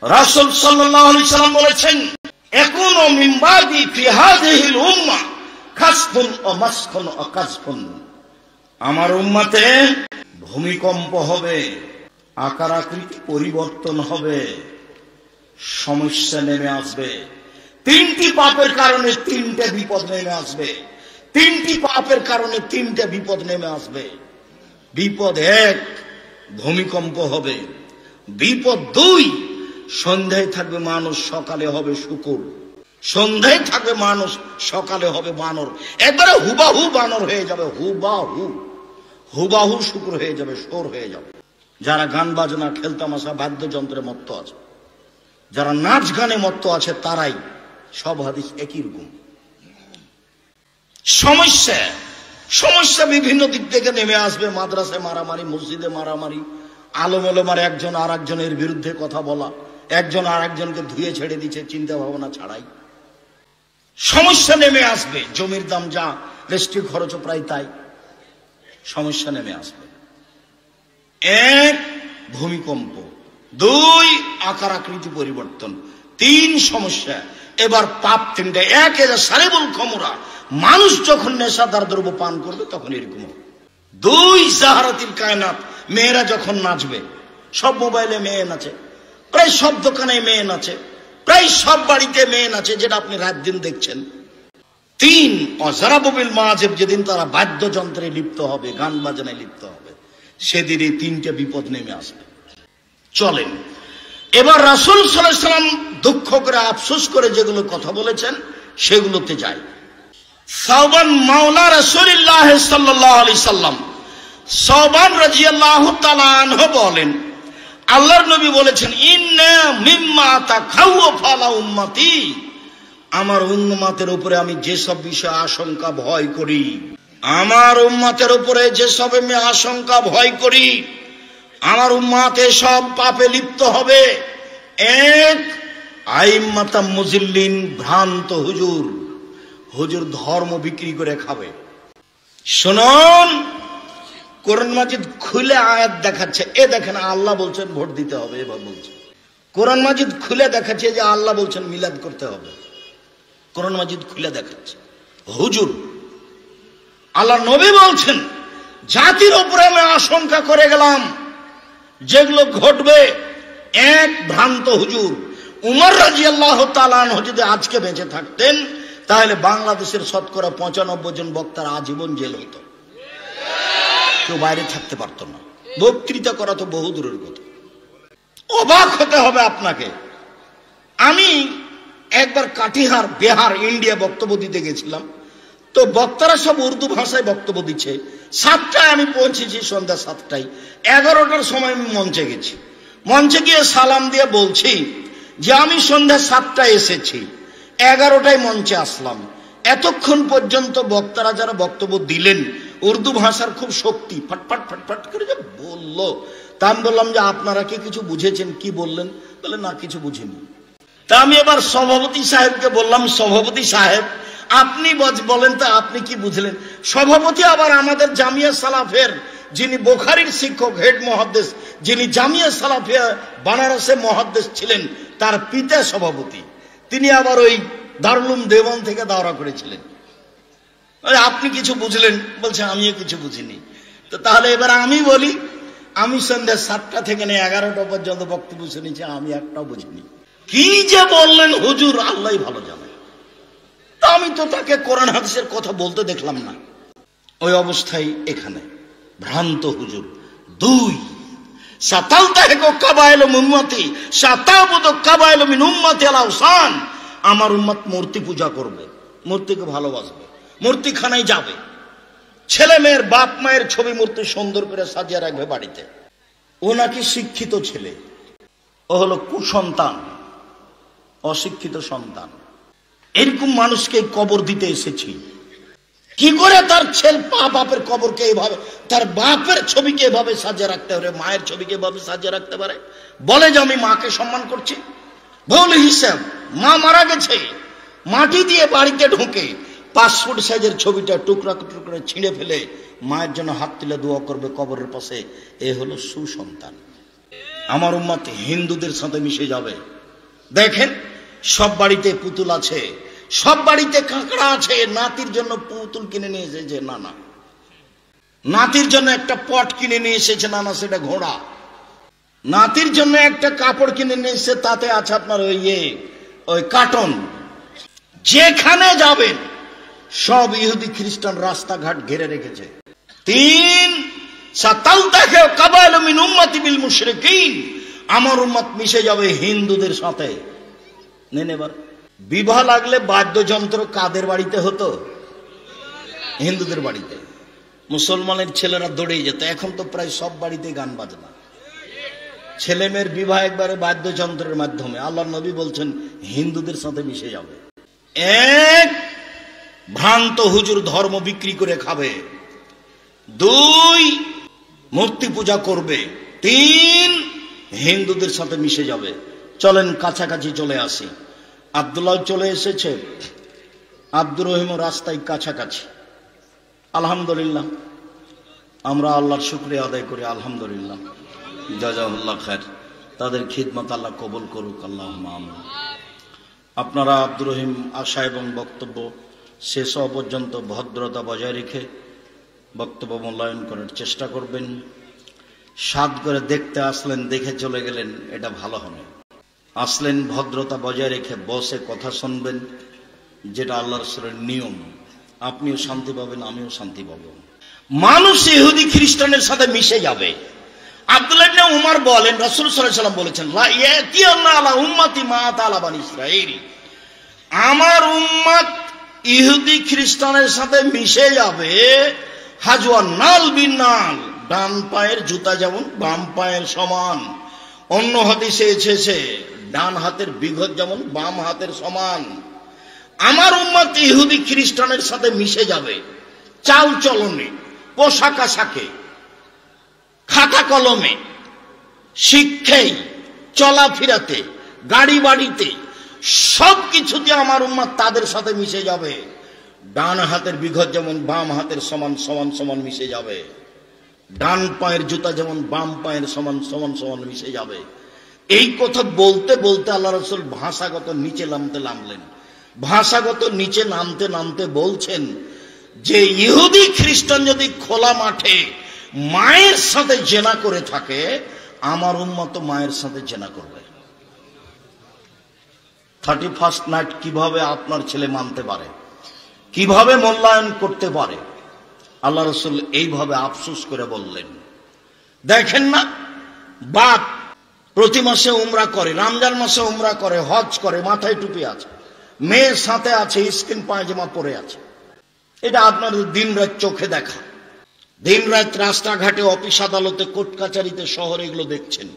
রাসূল সাল্লাল্লাহু আলাইহি সাল্লাম বলেছেন, ইয়াকুনু মিন বাদি ফি হাযিহিল উম্মাহ খাসফুন ওয়া মাসখুন ওয়া কাযফুন। আমার উম্মতে ভূমিকম্প হবে, আকার আকৃতি পরিবর্তন হবে, সমস্যা নেমে আসবে। তিনটি পাপের কারণে তিনটে বিপদ নেমে আসবে। তিনটি পাপের কারণে তিনটে বিপদ নেমে আসবে। বিপদ এক, ভূমিকম্প হবে। বিপদ দুই, সন্ধ্যায় থাকবে মানুষ, সকালে হবে শূকর। সন্ধ্যায় থাকবে মানুষ, সকালে হবে বানর। একবারে হুবাহু বানর হয়ে যাবে, হুবাহু হুবাহু শূকর হয়ে যাবে, শোর হয়ে যাবে। যারা গান বাজনা, খেলতামাশা, বাদ্যযন্ত্রে মত্ত আছে, যারা নাচ গানে মত্ত আছে, তারাই। সব হাদিস একই রকম। সমস্যা সমস্যা বিভিন্ন দিক থেকে নেমে আসবে। মাদ্রাসায় মারামারি, মসজিদে মারামারি, আলেম ওলামার একজন আর একজনের বিরুদ্ধে কথা বলা, একজন আর একজনকে ধুয়ে ছেড়ে দিচ্ছে চিন্তা ভাবনা ছাড়াই। সমস্যা নেমে আসবে। জমির দাম যা, রেস্ট্রি খরচও প্রায় তাই। সমস্যা নেমে আসবে। এক, ভূমিকম্প। দুই, আকার আকৃতি পরিবর্তন। তিন, সমস্যা। এবার পাপ তিনটা। এক, সারিবুল খমরা, মানুষ যখন নেশাদার দ্রব্য পান করবে তখন এরকম। দুই, জাহারাতিল কায়নাত, মেয়েরা যখন নাচবে। সব মোবাইলে মেয়ে নাচে, প্রায় সব দোকানে মেয়ে নাচে, প্রায় সব বাড়িতে মেয়ে নাচে, যেটা আপনি রাত দিন দেখছেন। তিন, অজারাবুল মাজিব, যেদিন তারা বাদ্যযন্ত্রে লিপ্ত হবে, গান বাজনায় লিপ্ত হবে, সেদিন এই তিনটে বিপদ নেমে আসবে। চলেন এবার রাসূল সাল্লাল্লাহু আলাইহি সাল্লাম দুঃখ করে, আফসোস করে যেগুলো কথা বলেছেন সেগুলোতে যাই। সাওবান মাওলা রাসূলুল্লাহ সাল্লাল্লাহু আলাইহি সাল্লাম, সাওবান রাদিয়াল্লাহু তাআলা আনহু বলেন, আল্লাহর নবী বলেছেন, ইন্না মিম্মা তাখাওয়াফা আলা উম্মতি, আমার উম্মতের উপরে আমি যেসব বিষয়ে আশঙ্কা ভয় করি, আমার উম্মতের উপরে যেসব আমি আশঙ্কা ভয় করি, আমার উম্মত সব পাপে লিপ্ত হবে। এক, আইম্মাতাম মুজিল্লিন, ভ্রান্ত হুজুর, হুজুর ধর্ম বিক্রি করে খাবে। শুনুন, কোরআন মাজিদ খুলে আয়াত দেখাচ্ছে, এ দেখেন আল্লাহ বলছেন ভোট দিতে হবে, এবার বলছে। কোরআন মাজিদ খুলে দেখাচ্ছে যে আল্লাহ বলছেন মিলাদ করতে হবে। কোরআন মাজিদ খুলে দেখাচ্ছে হুজুর। আল্লাহ নবী বলছেন, জাতির উপরে আমি আশঙ্কা করে গেলাম যেগুলো ঘটবে। এক, ভ্রান্ত হুজুর। উমর রাদিয়াল্লাহু তাআলা আনহু যদি আজকে বেঁচে থাকতেন, তাহলে বাংলাদেশের শতকরা 95 জন বক্তার আজীবন জেল হতো, কেউ বাইরে থাকতে পারত না। বক্তৃতা করা তো বহু দূরের কথা। অবাক হতে হবে আপনাকে। আমি একবার কাটিহার, বিহার, ইন্ডিয়া বক্তব্য দিতে গেছিলাম। তো বক্তারা সব উর্দু ভাষায় বক্তব্য দিচ্ছে। 7টায় আমি পৌঁছেছি, সন্ধ্যা 7টায়। 11টার সময় আমি মঞ্চে গেছি। মঞ্চে গিয়ে সালাম দিয়ে বলছি যে আমি সন্ধ্যা 7টায় এসেছি, 11টায় মঞ্চে আসলাম। এতক্ষণ পর্যন্ত বক্তারা যারা বক্তব্য দিলেন, উর্দু ভাষার খুব শক্তি, ফটফট ফটফট করে যে বললো। তা আমি বললাম যে আপনারা কি কিছু বুঝেছেন? কি বললেন? বলে না, কিছু বুঝিনি। তা আমি এবার সভাপতি সাহেবকে বললাম, সভাপতি সাহেব আপনি বলেন তো আপনি কি বুঝলেন? সভাপতি আবার আমাদের জামিয়া সালাফের যিনি বুখারীর শিক্ষক, হেড মুহাদ্দিস, যিনি জামিয়া সালাফিয়া বানারসে মুহাদ্দিস ছিলেন, তার পিতা সভাপতি। তিনি আবার ওই দারুল উলুম দেওবন্দ থেকে দাওরা করেছিলেন। আপনি কিছু বুঝলেন? বলছে আমিও কিছু বুঝিনি। তো তাহলে এবার আমি বলি, আমি সন্ধ্যা 7টা থেকে 11টা পর্যন্ত বক্তব্য শুনেছি, আমি একটাও বুঝিনি। কি যে বললেন হুজুর, আল্লাহই ভালো জানে। তা আমি তো তাকে কোরআন হাদিসের কথা বলতে দেখলাম না। ওই অবস্থায় এখানে ভ্রান্ত হুজুর। দুই, সাতালতাহিকু কাবাইলু মিন উম্মতি সাতাবুদু কাবাইলু মিন উম্মতি আল আওসান, আমার উম্মত মূর্তি পূজা করবে, মূর্তিকে ভালোবাসবে, মূর্তিখানায় যাবে, ছেলে মেয়ের বাপ মায়ের ছবি মূর্তি সুন্দর করে সাজিয়ে রাখবে বাড়িতে। ও নাকি শিক্ষিত ছেলে, ও হলো কুসন্তান, অশিক্ষিত সন্তান। এরকম মানুষকে কবর দিতে এসেছি। কি করে তার ছেলে বাপের কবরকে এভাবে, তার বাপের ছবিকে এভাবে সাজিয়ে রাখতে পারে, মায়ের ছবিকে এভাবে সাজিয়ে রাখতে পারে? বলে যে আমি মাকে সম্মান করছি। ভুল হিসাব। মা মারা গেছে, মাটি দিয়ে বাড়িতে ঢুকে পাসপোর্ট সাইজের ছবিটা টুকরা টুকরা ছিঁড়ে ফেলে মায়ের জন্য হাত তুলে দোয়া করবে কবরের পাশে। এ হলো সুসন্তান। আমার উম্মত হিন্দুদের সাথে মিশে যাবে। দেখেন সব বাড়িতে পুতুল আছে, সব বাড়িতে কাঁকড়া আছে, নাতির জন্য পুতুল কিনে নিয়ে এসেছে, না না। নাতির জন্য একটা পট কিনে নিয়ে এসেছে, না না সেটা ঘোড়া। নাতির জন্য একটা কাপড় কিনে নিয়ে এসেছে, তাতে আছে আপনার ওই কার্টন। যেখানে যাবেন সব ইহুদি খ্রিস্টান রাস্তাঘাট ঘিরে রেখেছে। তিন, সাতালতাকে কাবাইল মিন উম্মতি বিল মুশরিকিন, আমার উম্মত মিশে যাবে হিন্দুদের সাথে। নেন এবার বিবাহ লাগলে বাদ্যযন্ত্র কাদের বাড়িতে হতো? হিন্দুদের বাড়িতে। মুসলমানের ছেলেরা দৌড়েই যেত। এখন তো প্রায় সব বাড়িতে গান বাজনা। ছেলে মেয়ের বিবাহ একবারে বাদ্যযন্ত্রের মাধ্যমে। আল্লাহ নবী বলছেন হিন্দুদের সাথে মিশে যাবে। এক, ভ্রান্ত হুজুর ধর্ম বিক্রি করে খাবে। দুই, মূর্তি পূজা করবে। তিন, হিন্দুদের সাথে মিশে যাবে। চলেন কাছাকাছি চলে আসি। আব্দুল্লাহ চলে এসেছে, আব্দুর রহিম রাস্তায় কাছাকাছি। আলহামদুলিল্লাহ, আমরা আল্লাহর শুকরিয়া আদায় করি। আলহামদুলিল্লাহ, জাযাকাল্লাহ খায়র। তাদের খিদমত আল্লাহ কবুল করুক, আল্লাহুম্মা আমিন। আপনারা আব্দুর রহিম আশা এবং বক্তব্য শেষ হওয়া পর্যন্ত ভদ্রতা বজায় রেখে বক্তব্য মূল্যায়ন করার চেষ্টা করবেন। সাদ করে দেখতে আসলেন, দেখে চলে গেলেন, এটা ভালো হবে। আসলেন ভদ্রতা বজায় রেখে বসে কথা শুনবেন, যেটা আল্লাহ রাসূলের নিয়ম। আপনিও শান্তি পাবেন, আমিও শান্তি পাবো। মানুষ ইহুদি খ্রিস্টানের সাথে মিশে যাবে। আব্দুল্লাহ ইবনে উমর বলেন, রাসূল সাল্লাল্লাহু আলাইহি ওয়াসাল্লাম বলেছেন, লা ইয়াতিয়ান্না আলা উম্মতি মা তাআলা বানি ইসরাঈল, আমার উম্মত ইহুদি খ্রিস্টানের সাথে মিশে যাবে। হাজওয়ান নাল বিন নাল, ডান পায়ের জুতা যেমন বাম পায়ের সমান। অন্য হাদিসে এসেছে ডান হাতের বিঘত যেমন বাম হাতের সমান। আমার উম্মত ইহুদি খ্রিস্টানের সাথে মিশে যাবে চাল চলনে, পোশাক আশাকে, খাতা কলমে, শিক্ষায়, চলাফেরাতে, গাড়ি বাড়িতে, সবকিছুতে আমার উম্মত তাদের সাথে মিশে যাবে। ডান হাতের বিঘত যেমন বাম হাতের সমান সমান সমান মিশে যাবে। ডান পায়ের জুতা যেমন বাম পায়ের সমান সমান সমান মিশে যাবে। এই কথা বলতে বলতে আল্লাহ রাসূল ভাষাগত নিচে নামলেন। ভাষাগত নিচে নামতে নামতে বলছেন যে ইহুদি খ্রিস্টান যদি খোলা মাঠে মায়ের সাথে জেনা করে থাকে, আমার উম্মত মায়ের সাথে জেনা করবে। 31st নাইট কিভাবে আপনার ছেলে মানতে পারে, কিভাবে মূল্যায়ন করতে পারে? আল্লাহ রাসূল এইভাবে আফসোস করে বললেন। দেখেন না, বাপ প্রতি মাসে উমরা করে, রমজান মাসে উমরা করে, হজ করে, মাথায় টুপি আছে, মেয়ের সাথে আছে, স্কিন পায়জামা পরে আছে। এটা আপনাদের দিন রাত চোখে দেখা। দিন রাত রাস্তাঘাটে, অফিস আদালতে, কোর্ট কাচারিতে, শহরে এগুলো দেখছেন।